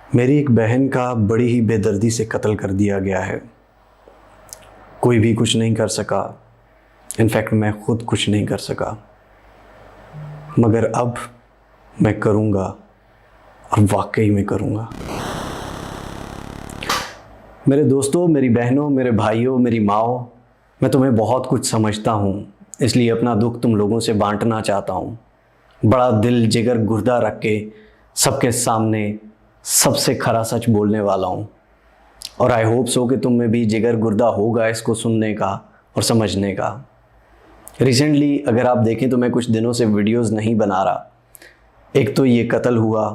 मेरी एक बहन का बड़ी ही बेदर्दी से कत्ल कर दिया गया है। कोई भी कुछ नहीं कर सका, इनफैक्ट मैं खुद कुछ नहीं कर सका, मगर अब मैं करूँगा और वाकई में करूँगा। मेरे दोस्तों, मेरी बहनों, मेरे भाइयों, मेरी माओ, मैं तुम्हें बहुत कुछ समझता हूँ, इसलिए अपना दुख तुम लोगों से बांटना चाहता हूँ। बड़ा दिल जिगर गुर्दा रख के सबके सामने सबसे खरा सच बोलने वाला हूँ, और आई होप सो कि तुम में भी जिगर गुर्दा होगा इसको सुनने का और समझने का। रिसेंटली अगर आप देखें तो मैं कुछ दिनों से वीडियोस नहीं बना रहा। एक तो ये कत्ल हुआ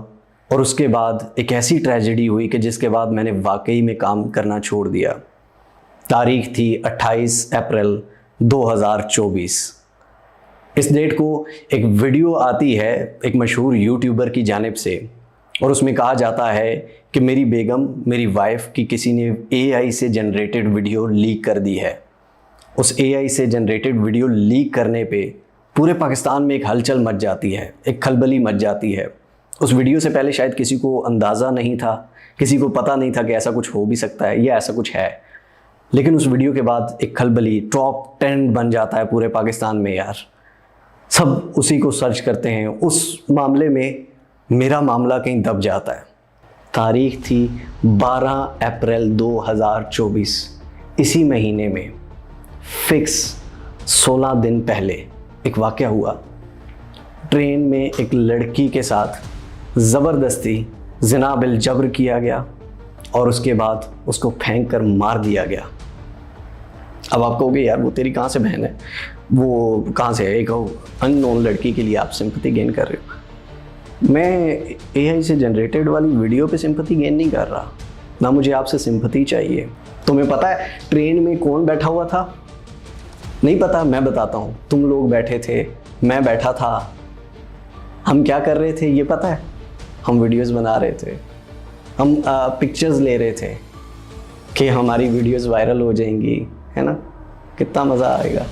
और उसके बाद एक ऐसी ट्रेजेडी हुई कि जिसके बाद मैंने वाकई में काम करना छोड़ दिया। तारीख थी 28 अप्रैल 2024। इस डेट को एक वीडियो आती है एक मशहूर यूट्यूबर की जानिब से, और उसमें कहा जाता है कि मेरी बेगम, मेरी वाइफ की किसी ने एआई से जनरेटेड वीडियो लीक कर दी है। उस एआई से जनरेटेड वीडियो लीक करने पे पूरे पाकिस्तान में एक हलचल मच जाती है, एक खलबली मच जाती है। उस वीडियो से पहले शायद किसी को अंदाज़ा नहीं था, किसी को पता नहीं था कि ऐसा कुछ हो भी सकता है या ऐसा कुछ है, लेकिन उस वीडियो के बाद एक खलबली टॉप 10 बन जाता है पूरे पाकिस्तान में। यार सब उसी को सर्च करते हैं। उस मामले में मेरा मामला कहीं दब जाता है। तारीख थी 12 अप्रैल 2024। इसी महीने में फिक्स 16 दिन पहले एक वाक़या हुआ। ट्रेन में एक लड़की के साथ ज़बरदस्ती ज़िना बिल जबर किया गया और उसके बाद उसको फेंक कर मार दिया गया। अब आप कहोगे यार वो तेरी कहाँ से बहन है, वो कहाँ से है, एक अननोन लड़की के लिए आप सिंपैथी गेन कर रहे हो। मैं एआई से जनरेटेड वाली वीडियो पे सिंपैथी गेन नहीं कर रहा, ना मुझे आपसे सिंपैथी चाहिए। तुम्हें पता है ट्रेन में कौन बैठा हुआ था? नहीं पता? मैं बताता हूँ। तुम लोग बैठे थे, मैं बैठा था। हम क्या कर रहे थे ये पता है? हम वीडियोस बना रहे थे, हम पिक्चर्स ले रहे थे कि हमारी वीडियोस वायरल हो जाएंगी, है ना? कितना मज़ा आएगा।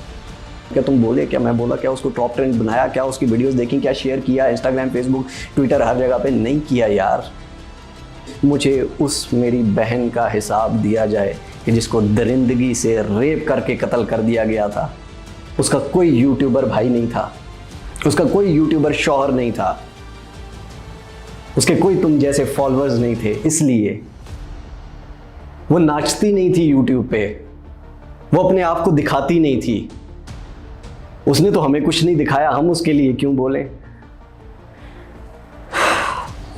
क्या तुम बोले, क्या मैं बोला, क्या उसको टॉप ट्रेंड बनाया, क्या उसकी वीडियोस देखी, क्या शेयर किया इंस्टाग्राम, फेसबुक, ट्विटर, हर जगह पे? नहीं किया यार। मुझे उस मेरी बहन का हिसाब दिया जाए कि जिसको दरिंदगी से रेप करके कत्ल कर दिया गया था। उसका कोई यूट्यूबर भाई नहीं था, उसका कोई यूट्यूबर शौहर नहीं था, उसके कोई तुम जैसे फॉलोअर्स नहीं थे, इसलिए वो नाचती नहीं थी यूट्यूब पे, वो अपने आप को दिखाती नहीं थी। उसने तो हमें कुछ नहीं दिखाया, हम उसके लिए क्यों बोले?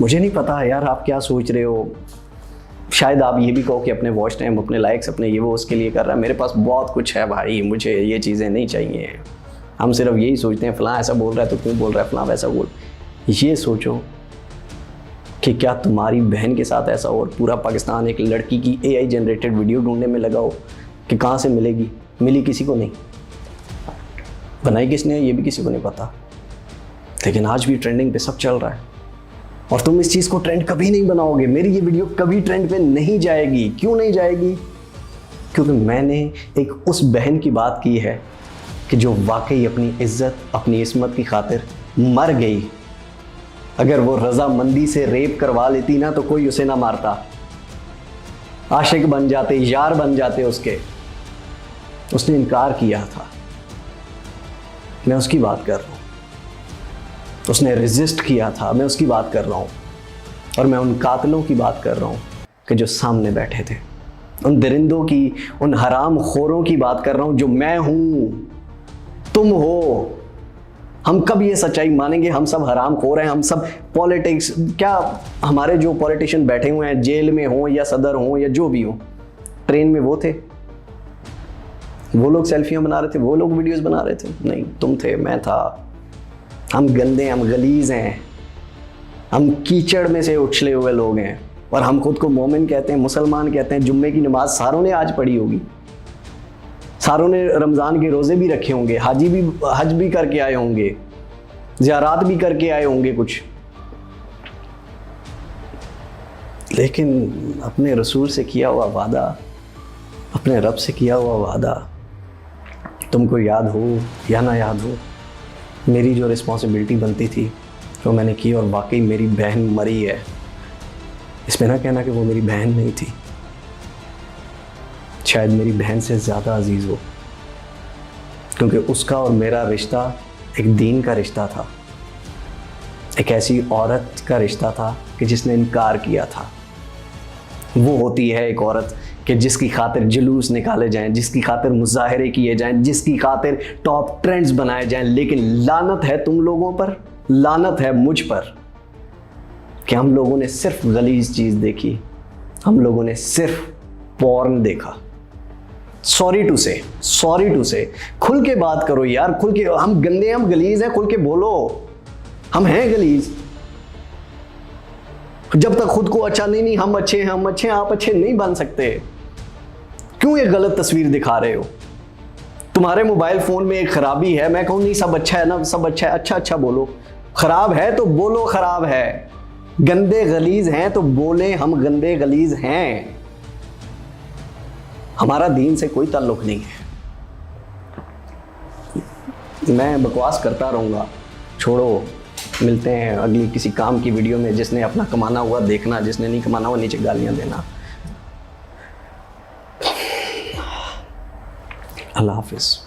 मुझे नहीं पता यार आप क्या सोच रहे हो। शायद आप ये भी कहो कि अपने वॉच टाइम, अपने लाइक्स, अपने ये वो उसके लिए कर रहा है। मेरे पास बहुत कुछ है भाई, मुझे ये चीज़ें नहीं चाहिए। हम सिर्फ यही सोचते हैं फलां ऐसा बोल रहा है तो क्यों बोल रहा है, फलां वैसा बोल। ये सोचो कि क्या तुम्हारी बहन के साथ ऐसा और पूरा पाकिस्तान एक लड़की की एआई जनरेटेड वीडियो ढूंढने में लगा हो कि कहाँ से मिलेगी? मिली किसी को नहीं, बनाई किसने ये भी किसी को नहीं पता, लेकिन आज भी ट्रेंडिंग पे सब चल रहा है। और तुम इस चीज़ को ट्रेंड कभी नहीं बनाओगे। मेरी ये वीडियो कभी ट्रेंड पे नहीं जाएगी। क्यों नहीं जाएगी? क्योंकि मैंने एक उस बहन की बात की है कि जो वाकई अपनी इज्जत, अपनी इस्मत की खातिर मर गई। अगर वो रजामंदी से रेप करवा लेती ना तो कोई उसे ना मारता, आशिक बन जाते, यार बन जाते उसके। उसने इनकार किया था, मैं उसकी बात कर रहा हूँ। उसने रेजिस्ट किया था, मैं उसकी बात कर रहा हूँ। और मैं उन कातिलों की बात कर रहा हूँ कि जो सामने बैठे थे, उन दरिंदों की, उन हराम खोरों की बात कर रहा हूँ जो मैं हूँ, तुम हो। हम कब ये सच्चाई मानेंगे? हम सब हराम खोर हैं, हम सब पॉलिटिक्स, क्या हमारे जो पॉलिटिशियन बैठे हुए हैं जेल में हो या सदर हो या जो भी हो, ट्रेन में वो थे, वो लोग सेल्फियां बना रहे थे, वो लोग वीडियोस बना रहे थे? नहीं, तुम थे, मैं था। हम गंदे, हम गलीज हैं, हम कीचड़ में से उछले हुए लोग हैं, और हम खुद को मोमिन कहते हैं, मुसलमान कहते हैं। जुम्मे की नमाज सारों ने आज पढ़ी होगी, सारों ने रमज़ान के रोज़े भी रखे होंगे, हज भी करके आए होंगे, ज़ियारात भी करके आए होंगे कुछ। लेकिन अपने रसूल से किया हुआ वादा, अपने रब से किया हुआ वादा तुमको याद हो या ना याद हो, मेरी जो रिस्पॉन्सिबिलिटी बनती थी वो मैंने की, और वाकई मेरी बहन मरी है। इसमें ना कहना कि वो मेरी बहन नहीं थी, शायद मेरी बहन से ज़्यादा अजीज़ हो, क्योंकि उसका और मेरा रिश्ता एक दीन का रिश्ता था, एक ऐसी औरत का रिश्ता था कि जिसने इनकार किया था। वो होती है एक औरत कि जिसकी खातिर जुलूस निकाले जाएं, जिसकी खातिर मुजाहरे किए जाएं, जिसकी खातिर टॉप ट्रेंड्स बनाए जाएं, लेकिन लानत है तुम लोगों पर, लानत है मुझ पर कि हम लोगों ने सिर्फ गलीज चीज़ देखी, हम लोगों ने सिर्फ पॉर्न देखा। सॉरी टू से खुल के बात करो यार, खुल के। हम गंदे, हम गलीज हैं, खुल के बोलो, हम हैं गलीज। जब तक खुद को अच्छा नहीं हम अच्छे हैं, आप अच्छे नहीं बन सकते। क्यों ये गलत तस्वीर दिखा रहे हो? तुम्हारे मोबाइल फोन में एक खराबी है, मैं कहूँ नहीं सब अच्छा है ना, सब अच्छा है, अच्छा बोलो। खराब है तो बोलो खराब है, गंदे गलीज हैं तो बोले हम गंदे गलीज हैं। हमारा दीन से कोई ताल्लुक नहीं है। मैं बकवास करता रहूँगा, छोड़ो। मिलते हैं अगली किसी काम की वीडियो में। जिसने अपना कमाना हुआ देखना, जिसने नहीं कमाना हुआ नीचे गालियाँ देना। अल्लाह हाफिज़।